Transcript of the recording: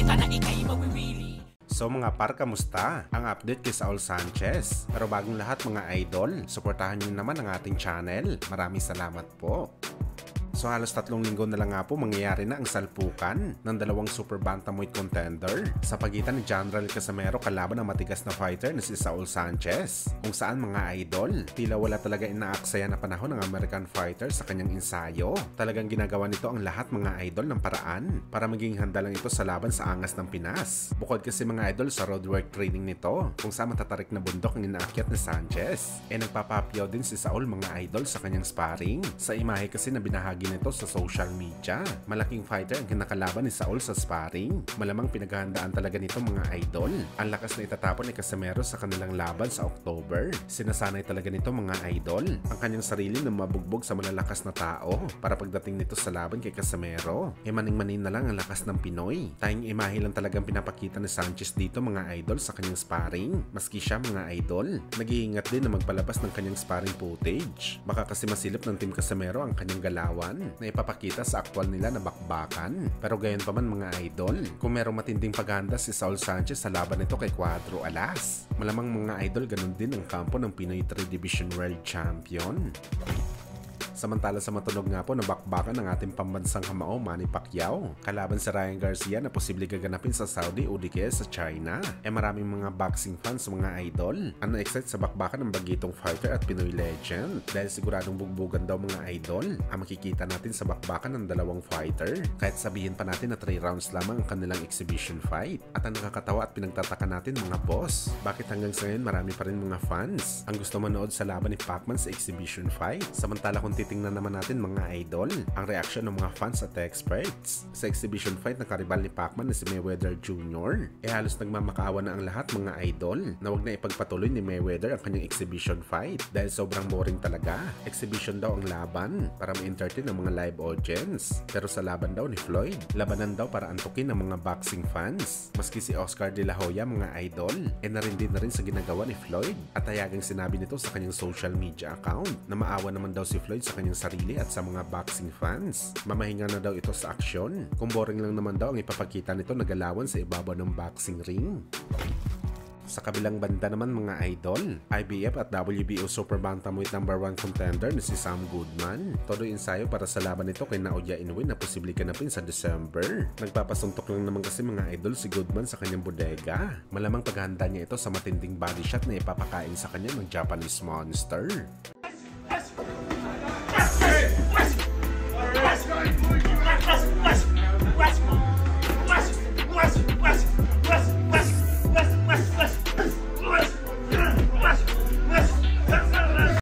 ka na ikay mawiwili. So mga par, kamusta? Ang update kay Saul Sanchez. Pero bagong lahat mga idol, suportahan nyo naman ang ating channel. Maraming salamat po. So halos 3 linggo na lang nga po mangyayari na ang salpukan ng dalawang super bantamweight contender sa pagitan ni General Casimero kalaban ng matigas na fighter na si Saul Sanchez. Kung saan mga idol, tila wala talaga inaaksaya na panahon ng American fighter sa kanyang ensayo. Talagang ginagawa nito ang lahat mga idol ng paraan para maging handa lang ito sa laban sa angas ng Pinas. Bukod kasi mga idol sa roadwork training nito, kung saan matatarik na bundok ang inaakyat ni Sanchez, nagpapapyaw din si Saul mga idol sa kanyang sparring. Sa imahe kasi na binahagi nito sa social media, malaking fighter ang kinakalaban ni Saul sa sparring. Malamang pinaghahandaan talaga nito mga idol ang lakas na itatapon ni Casimero sa kanilang laban sa October. Sinasanay talaga nito mga idol ang kanyang sarili na mabugbog sa malalakas na tao para pagdating nito sa laban kay Casimero, maning-manin na lang ang lakas ng Pinoy. Tayong imahe lang talagang pinapakita ni Sanchez dito mga idol sa kanyang sparring. Maski siya mga idol, nag-iingat din na magpalabas ng kanyang sparring footage. Baka kasi masilip ng Team Casimero ang kanyang galawan na ipapakita sa aktwal nila na bakbakan. Pero gayon pa man mga idol, kung merong matinding paghahanda si Saul Sanchez sa laban nito kay Cuadro Alas, malamang mga idol ganun din ang kampo ng Pinoy 3 Division World Champion. Samantala sa matunog nga po na bakbakan ng ating pambansang kamao Manny Pacquiao kalaban sa Ryan Garcia na posible gaganapin sa Saudi o di kaya sa China. Maraming mga boxing fans mga idol ang na-excite sa bakbakan ng bagitong fighter at Pinoy legend dahil siguradong bugbugan daw mga idol ang makikita natin sa bakbakan ng dalawang fighter, kahit sabihin pa natin na 3 rounds lamang ang kanilang exhibition fight. At ang nakakatawa at pinagtataka natin mga boss, bakit hanggang sa ngayon marami pa rin mga fans ang gusto manood sa laban ni Pacman sa exhibition fight, samantala kung tingnan naman natin mga idol ang reaksyon ng mga fans at experts sa exhibition fight ng karibal ni Pacman na si Mayweather Jr. Halos nagmamakaawa na ang lahat mga idol na wag na ipagpatuloy ni Mayweather ang kanyang exhibition fight dahil sobrang boring talaga. Exhibition daw ang laban para ma-entertain ng mga live audience, pero sa laban daw ni Floyd, labanan daw para antukin ng mga boxing fans. Maski si Oscar De La Hoya mga idol narindi na rin sa ginagawa ni Floyd at hayagang sinabi nito sa kanyang social media account na maawa naman daw si Floyd sa kanyang sarili at sa mga boxing fans. Mamahinga na daw ito sa aksyon. Kung boring lang naman daw ang ipapakita nito na galawan sa ibabaw ng boxing ring. Sa kabilang banda naman mga idol, IBF at WBO Super Bantamweight #1 contender na si Sam Goodman todo ensayo para sa laban nito kay Naoya Inoue na posibleng ganapin sa December. Nagpapasuntok lang naman kasi mga idol si Goodman sa kanyang bodega. Malamang paghahanda niya ito sa matinding body shot na ipapakain sa kanya ng Japanese Monster.